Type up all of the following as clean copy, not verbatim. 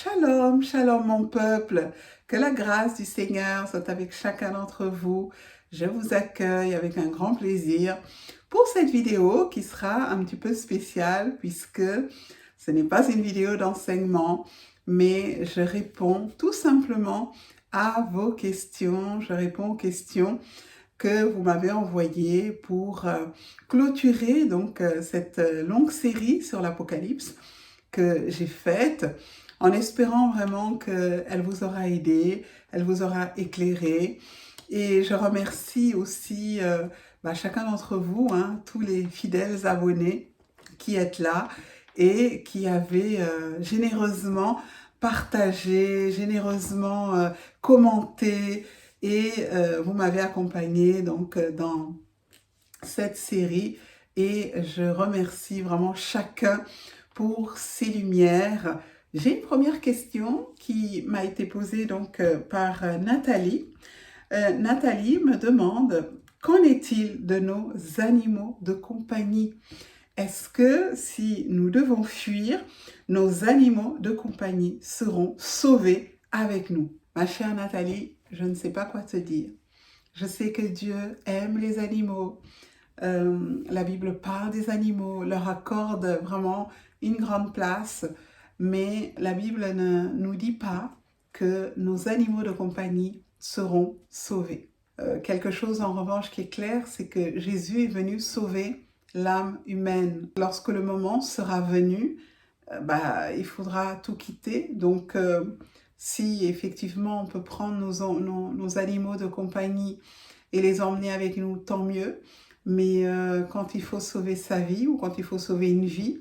Shalom, shalom mon peuple, que la grâce du Seigneur soit avec chacun d'entre vous. Je vous accueille avec un grand plaisir pour cette vidéo qui sera un petit peu spéciale puisque ce n'est pas une vidéo d'enseignement, mais je réponds tout simplement à vos questions. Je réponds aux questions que vous m'avez envoyées pour clôturer donc cette longue série sur l'Apocalypse que j'ai faite en espérant vraiment qu'elle vous aura aidé, elle vous aura éclairé. Et je remercie aussi chacun d'entre vous, tous les fidèles abonnés qui êtes là et qui avez généreusement partagé, généreusement commenté et vous m'avez accompagné donc dans cette série et je remercie vraiment chacun pour ces lumières. J'ai une première question qui m'a été posée donc par Nathalie. Nathalie me demande, qu'en est-il de nos animaux de compagnie? Est-ce que si nous devons fuir, nos animaux de compagnie seront sauvés avec nous? Ma chère Nathalie, je ne sais pas quoi te dire. Je sais que Dieu aime les animaux. La Bible parle des animaux, leur accorde vraiment une grande place, mais la Bible ne nous dit pas que nos animaux de compagnie seront sauvés. Quelque chose en revanche qui est clair, c'est que Jésus est venu sauver l'âme humaine. Lorsque le moment sera venu, il faudra tout quitter. Donc, si effectivement on peut prendre nos animaux de compagnie et les emmener avec nous, tant mieux. Mais quand il faut sauver sa vie ou quand il faut sauver une vie,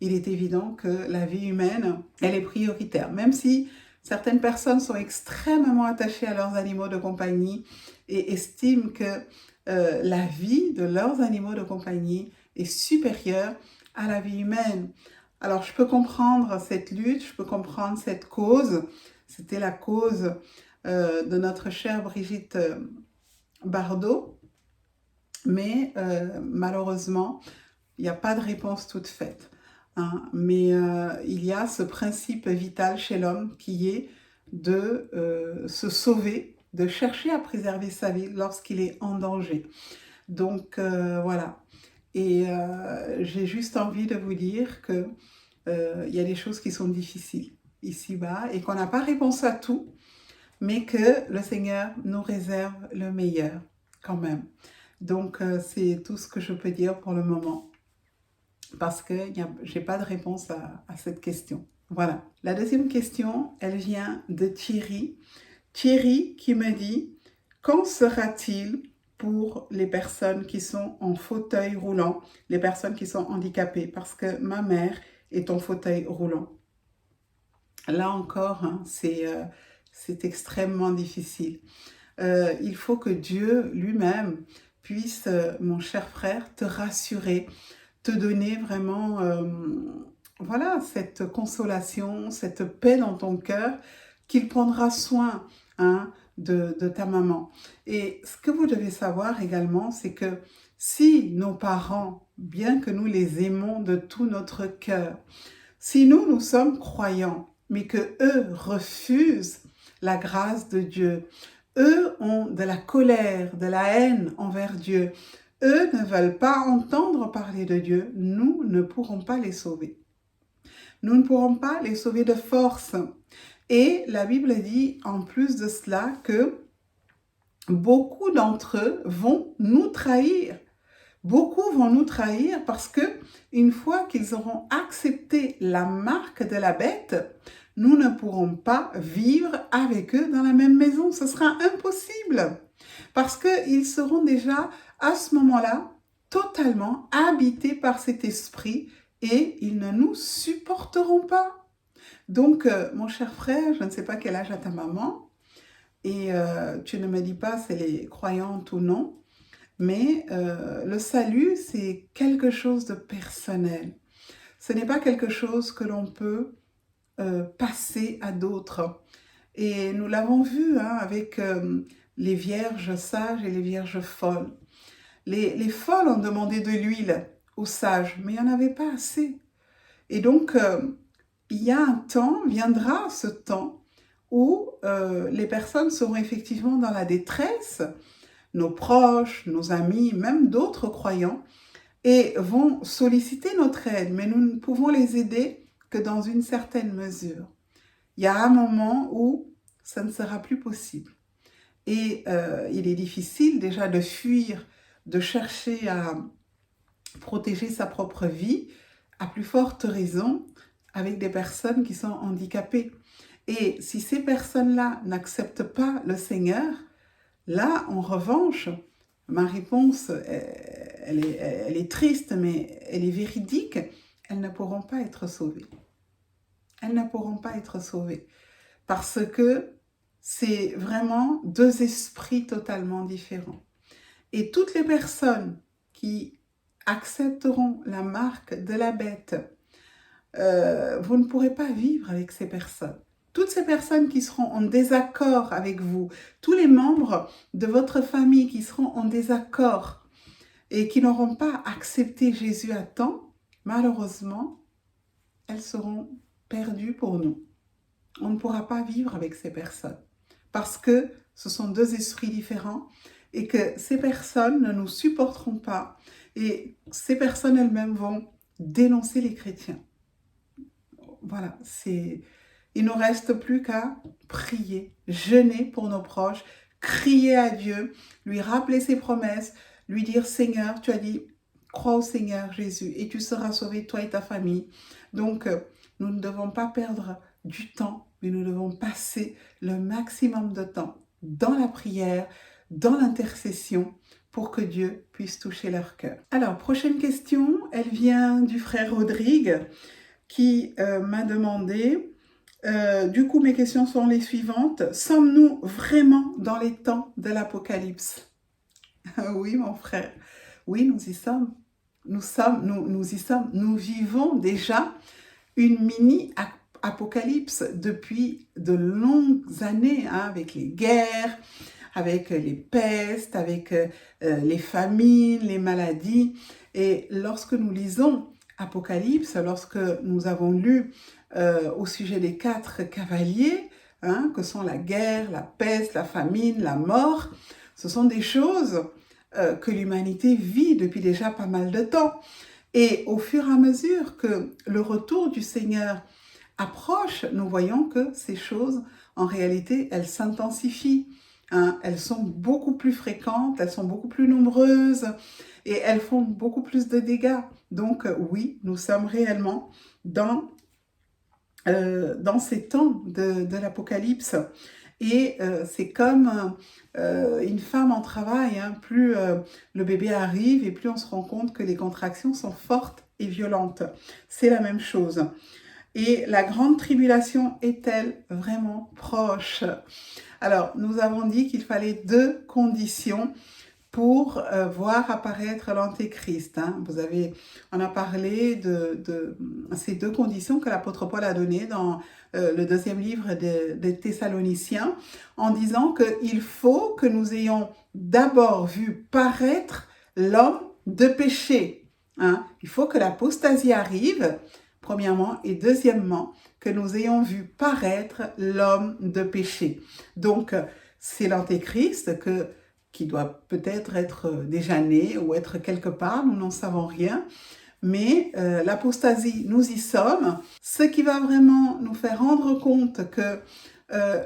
il est évident que la vie humaine, elle est prioritaire. Même si certaines personnes sont extrêmement attachées à leurs animaux de compagnie et estiment que la vie de leurs animaux de compagnie est supérieure à la vie humaine. Alors je peux comprendre cette lutte, je peux comprendre cette cause. C'était la cause de notre chère Brigitte Bardot, mais malheureusement, il n'y a pas de réponse toute faite. Mais il y a ce principe vital chez l'homme qui est de se sauver, de chercher à préserver sa vie lorsqu'il est en danger. Donc voilà. Et j'ai juste envie de vous dire que il y a des choses qui sont difficiles ici-bas et qu'on n'a pas réponse à tout, mais que le Seigneur nous réserve le meilleur quand même. Donc, c'est tout ce que je peux dire pour le moment, parce que je n'ai pas de réponse à cette question. Voilà. La deuxième question, elle vient de Thierry. Thierry qui me dit, qu'en sera-t-il pour les personnes qui sont en fauteuil roulant, les personnes qui sont handicapées, parce que ma mère est en fauteuil roulant. Là encore, c'est extrêmement difficile. Il faut que Dieu lui-même puisse, mon cher frère, te rassurer, te donner vraiment voilà, cette consolation, cette paix dans ton cœur, qu'il prendra soin de ta maman. Et ce que vous devez savoir également, c'est que si nos parents, bien que nous les aimons de tout notre cœur, si nous sommes croyants, mais que eux refusent la grâce de Dieu, eux ont de la colère, de la haine envers Dieu, eux ne veulent pas entendre parler de Dieu, nous ne pourrons pas les sauver. Nous ne pourrons pas les sauver de force. Et la Bible dit en plus de cela que beaucoup d'entre eux vont nous trahir. Beaucoup vont nous trahir parce que une fois qu'ils auront accepté la marque de la bête, nous ne pourrons pas vivre avec eux dans la même maison. Ce sera impossible parce qu'ils seront déjà à ce moment-là totalement habités par cet esprit et ils ne nous supporteront pas. Donc, mon cher frère, je ne sais pas quel âge a ta maman et tu ne me dis pas si elle est croyante ou non, mais le salut, c'est quelque chose de personnel. Ce n'est pas quelque chose que l'on peut passer à d'autres. Et nous l'avons vu avec les vierges sages et les vierges folles. Les folles ont demandé de l'huile aux sages, mais il n'y en avait pas assez. Et donc, il y a un temps, viendra ce temps, où les personnes seront effectivement dans la détresse, nos proches, nos amis, même d'autres croyants, et vont solliciter notre aide, mais nous ne pouvons les aider que dans une certaine mesure. Il y a un moment où ça ne sera plus possible. Et il est difficile déjà de fuir, de chercher à protéger sa propre vie, à plus forte raison avec des personnes qui sont handicapées. Et si ces personnes-là n'acceptent pas le Seigneur, là, en revanche, ma réponse, elle est triste, mais elle est véridique, elles ne pourront pas être sauvées. Elles ne pourront pas être sauvées. Parce que c'est vraiment deux esprits totalement différents. Et toutes les personnes qui accepteront la marque de la bête, vous ne pourrez pas vivre avec ces personnes. Toutes ces personnes qui seront en désaccord avec vous, tous les membres de votre famille qui seront en désaccord et qui n'auront pas accepté Jésus à temps, malheureusement, elles seront perdues pour nous. On ne pourra pas vivre avec ces personnes parce que ce sont deux esprits différents et que ces personnes ne nous supporteront pas et ces personnes elles-mêmes vont dénoncer les chrétiens. Voilà, il ne nous reste plus qu'à prier, jeûner pour nos proches, crier à Dieu, lui rappeler ses promesses, lui dire « Seigneur, tu as dit, crois au Seigneur Jésus et tu seras sauvé, toi et ta famille. » Donc, nous ne devons pas perdre du temps, mais nous devons passer le maximum de temps dans la prière, dans l'intercession, pour que Dieu puisse toucher leur cœur. Alors, prochaine question, elle vient du frère Rodrigue, qui m'a demandé, du coup mes questions sont les suivantes. Sommes-nous vraiment dans les temps de l'Apocalypse? Oui mon frère, oui nous y sommes. Nous y sommes. Nous vivons déjà une mini-apocalypse depuis de longues années, hein, avec les guerres, avec les pestes, avec les famines, les maladies. Et lorsque nous lisons Apocalypse, lorsque nous avons lu au sujet des 4 cavaliers, hein, que sont la guerre, la peste, la famine, la mort, ce sont des choses que l'humanité vit depuis déjà pas mal de temps. Et au fur et à mesure que le retour du Seigneur approche, nous voyons que ces choses, en réalité, elles s'intensifient. Hein, elles sont beaucoup plus fréquentes, elles sont beaucoup plus nombreuses et elles font beaucoup plus de dégâts. Donc oui, nous sommes réellement dans ces temps de l'Apocalypse. Et c'est comme une femme en travail, hein, plus le bébé arrive et plus on se rend compte que les contractions sont fortes et violentes. C'est la même chose. Et la grande tribulation est-elle vraiment proche? Alors, nous avons dit qu'il fallait 2 conditions pour voir apparaître l'Antéchrist. Hein. On a parlé de ces 2 conditions que l'apôtre Paul a données dans le 2e livre des Thessaloniciens, en disant qu'il faut que nous ayons d'abord vu paraître l'homme de péché. Hein. Il faut que l'apostasie arrive, premièrement, et deuxièmement, que nous ayons vu paraître l'homme de péché. Donc, c'est l'Antéchrist qui doit peut-être être déjà né ou être quelque part, nous n'en savons rien. Mais l'apostasie, nous y sommes. Ce qui va vraiment nous faire rendre compte que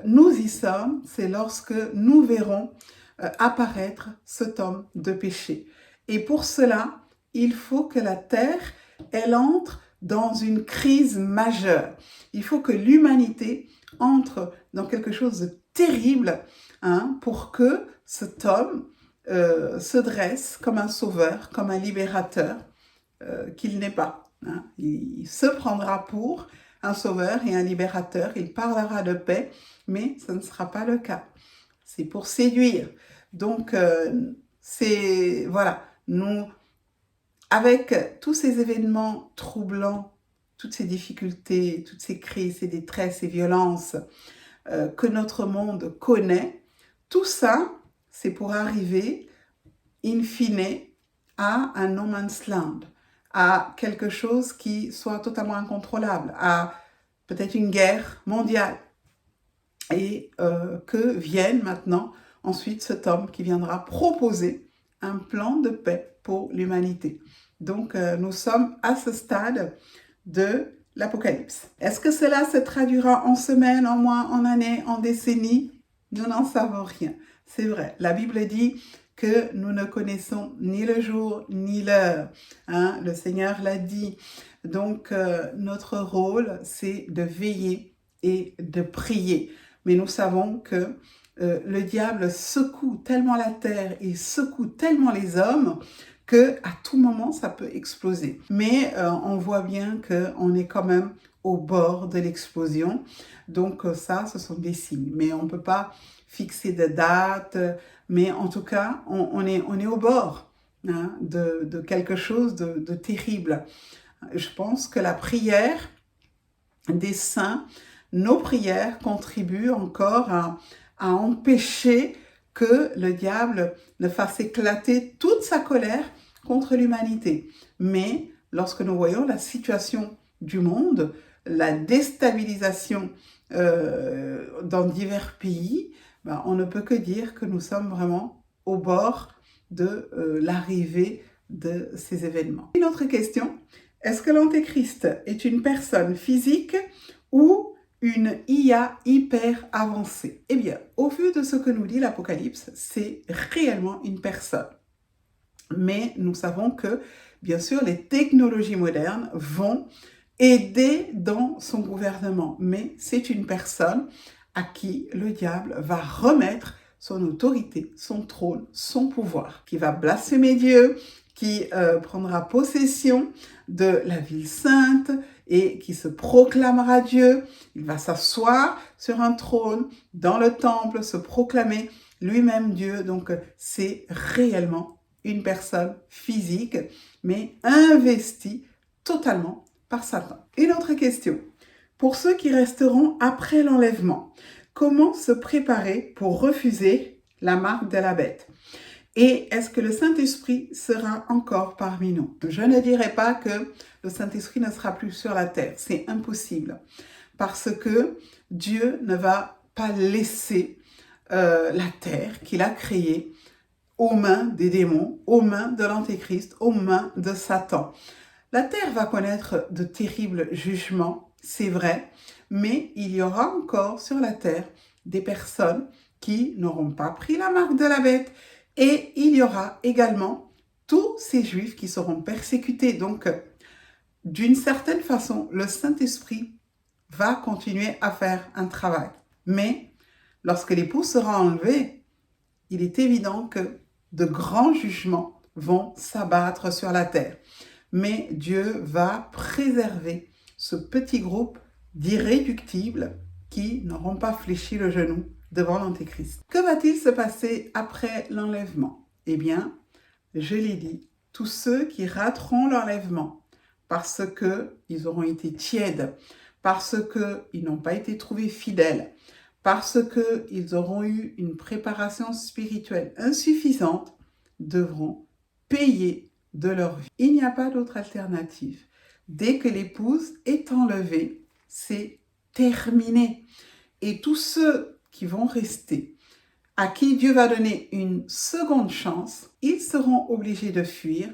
nous y sommes, c'est lorsque nous verrons apparaître cet homme de péché. Et pour cela, il faut que la terre, elle entre dans une crise majeure. Il faut que l'humanité entre dans quelque chose de terrible, hein, pour que cet homme se dresse comme un sauveur, comme un libérateur, qu'il n'est pas. Hein. Il se prendra pour un sauveur et un libérateur, il parlera de paix, mais ce ne sera pas le cas. C'est pour séduire. Donc, voilà, avec tous ces événements troublants, toutes ces difficultés, toutes ces crises, ces détresses, ces violences que notre monde connaît, tout ça, c'est pour arriver, in fine, à un no man's land, à quelque chose qui soit totalement incontrôlable, à peut-être une guerre mondiale. Et que vienne maintenant ensuite cet homme qui viendra proposer un plan de paix pour l'humanité. Donc nous sommes à ce stade de l'Apocalypse. Est-ce que cela se traduira en semaines, en mois, en années, en décennies? Nous n'en savons rien. C'est vrai, la Bible dit que nous ne connaissons ni le jour ni l'heure. Hein? Le Seigneur l'a dit. Donc notre rôle, c'est de veiller et de prier. Mais nous savons que le diable secoue tellement la terre et secoue tellement les hommes que à tout moment, ça peut exploser. Mais on voit bien qu'on est quand même au bord de l'explosion. Donc ça, ce sont des signes. Mais on ne peut pas fixer de date. Mais en tout cas, on est au bord hein, de quelque chose de terrible. Je pense que la prière des saints, nos prières contribuent encore à empêcher que le diable ne fasse éclater toute sa colère contre l'humanité. Mais lorsque nous voyons la situation du monde, la déstabilisation dans divers pays, ben, on ne peut que dire que nous sommes vraiment au bord de l'arrivée de ces événements. Une autre question, est-ce que l'Antéchrist est une personne physique ou une IA hyper avancée? Eh bien, au vu de ce que nous dit l'Apocalypse, c'est réellement une personne. Mais nous savons que, bien sûr, les technologies modernes vont aider dans son gouvernement. Mais c'est une personne à qui le diable va remettre son autorité, son trône, son pouvoir, qui va blasphémer Dieu, qui prendra possession de la ville sainte et qui se proclamera Dieu. Il va s'asseoir sur un trône dans le temple, se proclamer lui-même Dieu. Donc c'est réellement une personne physique, mais investie totalement par Satan. Une autre question. Pour ceux qui resteront après l'enlèvement, comment se préparer pour refuser la marque de la bête? Et est-ce que le Saint-Esprit sera encore parmi nous? Je ne dirais pas que le Saint-Esprit ne sera plus sur la terre. C'est impossible. Parce que Dieu ne va pas laisser la terre qu'il a créée aux mains des démons, aux mains de l'Antéchrist, aux mains de Satan. La terre va connaître de terribles jugements, c'est vrai, mais il y aura encore sur la terre des personnes qui n'auront pas pris la marque de la bête. Et il y aura également tous ces Juifs qui seront persécutés. Donc, d'une certaine façon, le Saint-Esprit va continuer à faire un travail. Mais lorsque l'époux sera enlevé, il est évident que de grands jugements vont s'abattre sur la terre. Mais Dieu va préserver ce petit groupe d'irréductibles qui n'auront pas fléchi le genou devant l'Antéchrist. Que va-t-il se passer après l'enlèvement? Eh bien, je l'ai dit, tous ceux qui rateront l'enlèvement parce qu'ils auront été tièdes, parce qu'ils n'ont pas été trouvés fidèles, parce qu'ils auront eu une préparation spirituelle insuffisante, devront payer de leur vie. Il n'y a pas d'autre alternative. Dès que l'épouse est enlevée, c'est terminé. Et tous ceux qui vont rester, à qui Dieu va donner une seconde chance, ils seront obligés de fuir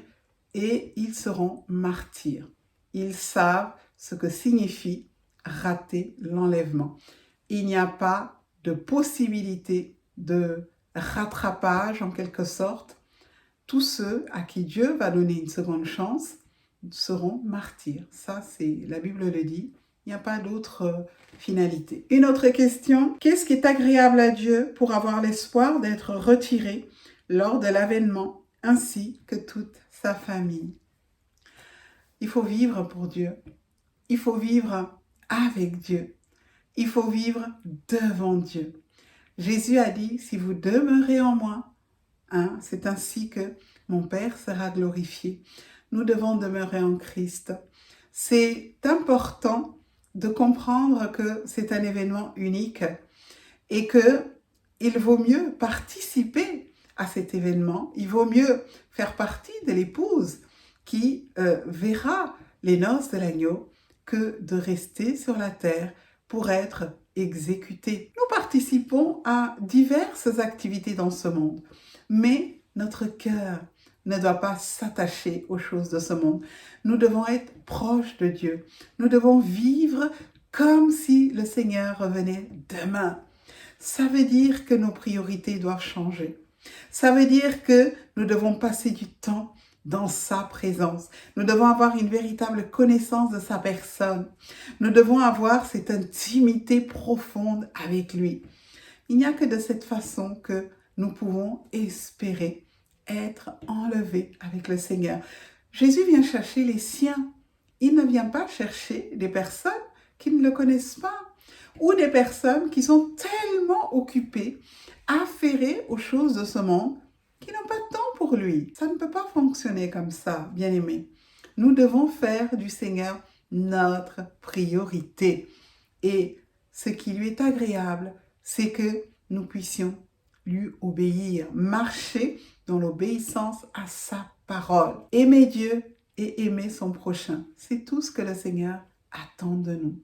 et ils seront martyrs. Ils savent ce que signifie rater l'enlèvement. Il n'y a pas de possibilité de rattrapage en quelque sorte. Tous ceux à qui Dieu va donner une seconde chance seront martyrs. Ça, c'est la Bible le dit. Il n'y a pas d'autre finalité. Une autre question. Qu'est-ce qui est agréable à Dieu pour avoir l'espoir d'être retiré lors de l'avènement ainsi que toute sa famille? Il faut vivre pour Dieu. Il faut vivre avec Dieu. Il faut vivre devant Dieu. Jésus a dit, si vous demeurez en moi, hein, c'est ainsi que mon Père sera glorifié. Nous devons demeurer en Christ. C'est important de comprendre que c'est un événement unique et qu'il vaut mieux participer à cet événement. Il vaut mieux faire partie de l'épouse qui verra les noces de l'agneau que de rester sur la terre pour être exécutés. Nous participons à diverses activités dans ce monde, mais notre cœur ne doit pas s'attacher aux choses de ce monde. Nous devons être proches de Dieu. Nous devons vivre comme si le Seigneur revenait demain. Ça veut dire que nos priorités doivent changer. Ça veut dire que nous devons passer du temps dans sa présence. Nous devons avoir une véritable connaissance de sa personne. Nous devons avoir cette intimité profonde avec lui. Il n'y a que de cette façon que nous pouvons espérer être enlevés avec le Seigneur. Jésus vient chercher les siens. Il ne vient pas chercher des personnes qui ne le connaissent pas ou des personnes qui sont tellement occupées, affairées aux choses de ce monde, qui n'ont pas de temps pour lui. Ça ne peut pas fonctionner comme ça, bien-aimés. Nous devons faire du Seigneur notre priorité. Et ce qui lui est agréable, c'est que nous puissions lui obéir, marcher dans l'obéissance à sa parole. Aimer Dieu et aimer son prochain. C'est tout ce que le Seigneur attend de nous.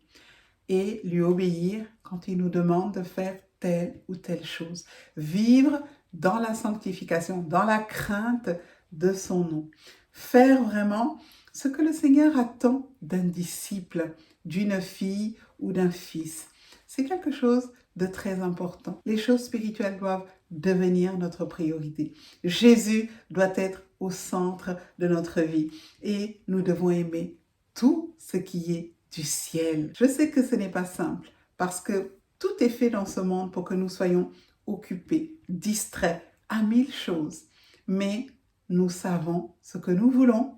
Et lui obéir quand il nous demande de faire telle ou telle chose. Vivre dans la sanctification, dans la crainte de son nom. Faire vraiment ce que le Seigneur attend d'un disciple, d'une fille ou d'un fils. C'est quelque chose de très important. Les choses spirituelles doivent devenir notre priorité. Jésus doit être au centre de notre vie et nous devons aimer tout ce qui est du ciel. Je sais que ce n'est pas simple parce que tout est fait dans ce monde pour que nous soyons occupés, distraits à 1000 choses. Mais nous savons ce que nous voulons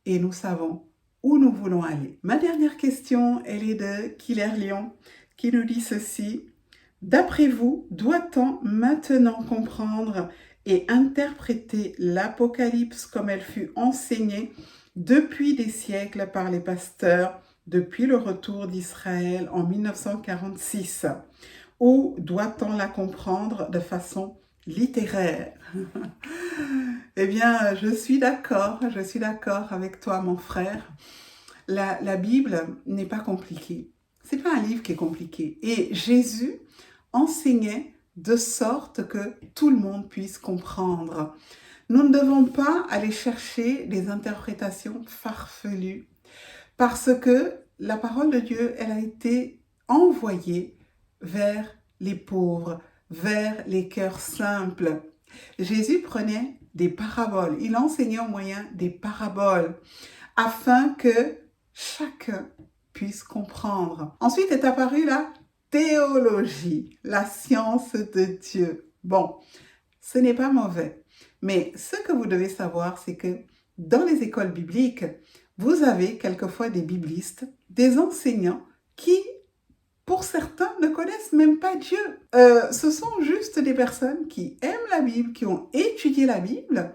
et nous savons où nous voulons aller. Ma dernière question, elle est de Killer Lyon qui nous dit ceci. D'après vous, doit-on maintenant comprendre et interpréter l'Apocalypse comme elle fut enseignée depuis des siècles par les pasteurs depuis le retour d'Israël en 1946? Ou doit-on la comprendre de façon littéraire? Eh bien, je suis d'accord avec toi, mon frère. La Bible n'est pas compliquée. C'est pas un livre qui est compliqué. Et Jésus enseignait de sorte que tout le monde puisse comprendre. Nous ne devons pas aller chercher des interprétations farfelues parce que la parole de Dieu, elle a été envoyée vers les pauvres, vers les cœurs simples. Jésus prenait des paraboles, il enseignait au moyen des paraboles afin que chacun puisse comprendre. Ensuite est apparue la théologie, la science de Dieu. Bon, ce n'est pas mauvais, mais ce que vous devez savoir, c'est que dans les écoles bibliques, vous avez quelquefois des biblistes, des enseignants qui, pour certains, ne connaissent même pas Dieu. Ce sont juste des personnes qui aiment la Bible, qui ont étudié la Bible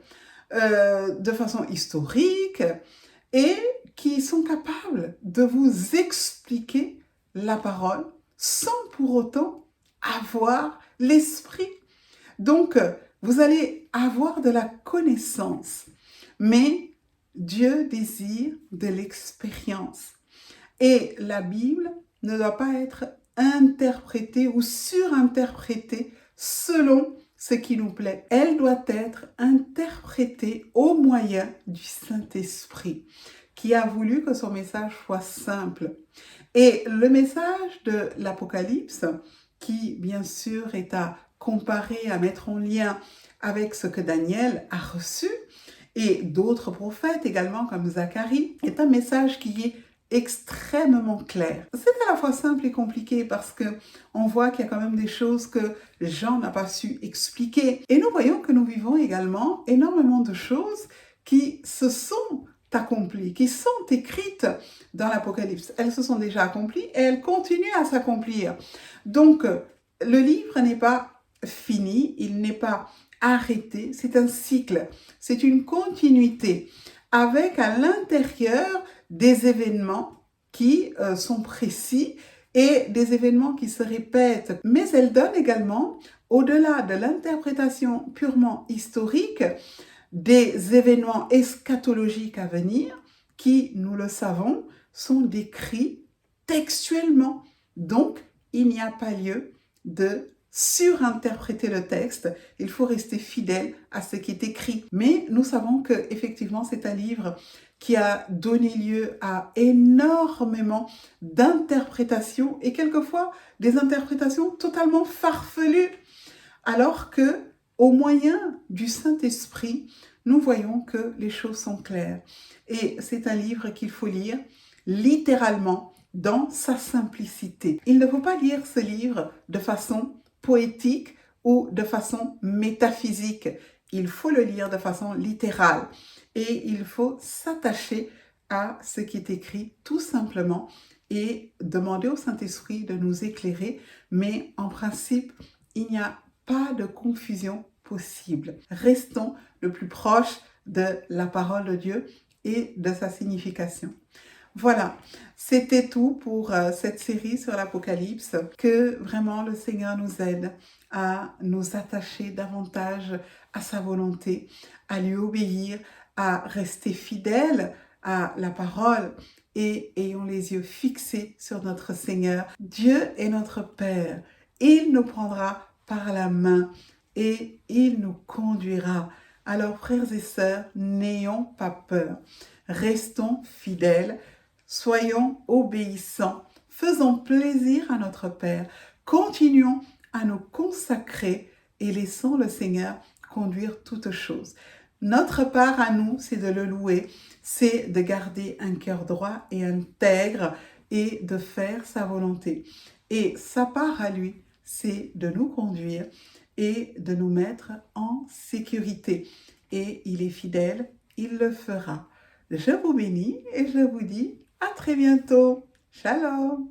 de façon historique et qui sont capables de vous expliquer la parole sans pour autant avoir l'esprit. Donc, vous allez avoir de la connaissance, mais Dieu désire de l'expérience. Et la Bible ne doit pas être interprétée ou surinterprétée selon ce qui nous plaît. Elle doit être interprétée au moyen du Saint-Esprit, qui a voulu que son message soit simple. Et le message de l'Apocalypse, qui bien sûr est à comparer, à mettre en lien avec ce que Daniel a reçu, et d'autres prophètes également comme Zacharie, est un message qui est extrêmement clair. C'est à la fois simple et compliqué parce que on voit qu'il y a quand même des choses que Jean n'a pas su expliquer. Et nous voyons que nous vivons également énormément de choses qui se sont accomplies, qui sont écrites dans l'Apocalypse. Elles se sont déjà accomplies et elles continuent à s'accomplir. Donc, le livre n'est pas fini, il n'est pas arrêté, c'est un cycle, c'est une continuité avec à l'intérieur des événements qui sont précis et des événements qui se répètent. Mais elle donne également, au-delà de l'interprétation purement historique, des événements eschatologiques à venir qui, nous le savons, sont décrits textuellement. Donc, il n'y a pas lieu de surinterpréter le texte. Il faut rester fidèle à ce qui est écrit. Mais nous savons que effectivement, c'est un livre qui a donné lieu à énormément d'interprétations et quelquefois des interprétations totalement farfelues. Alors que, au moyen du Saint-Esprit, nous voyons que les choses sont claires. Et c'est un livre qu'il faut lire littéralement dans sa simplicité. Il ne faut pas lire ce livre de façon poétique ou de façon métaphysique. Il faut le lire de façon littérale et il faut s'attacher à ce qui est écrit tout simplement et demander au Saint-Esprit de nous éclairer. Mais en principe, il n'y a pas de confusion possible. Restons le plus proche de la parole de Dieu et de sa signification. Voilà, c'était tout pour cette série sur l'Apocalypse. Que vraiment le Seigneur nous aide à nous attacher davantage à sa volonté, à lui obéir, à rester fidèles à la parole et ayons les yeux fixés sur notre Seigneur. Dieu est notre Père. Il nous prendra par la main et il nous conduira. Alors, frères et sœurs, n'ayons pas peur. Restons fidèles. Soyons obéissants, faisons plaisir à notre Père, continuons à nous consacrer et laissons le Seigneur conduire toutes choses. Notre part à nous, c'est de le louer, c'est de garder un cœur droit et intègre et de faire sa volonté. Et sa part à lui, c'est de nous conduire et de nous mettre en sécurité. Et il est fidèle, il le fera. Je vous bénis et je vous dis à très bientôt. Shalom.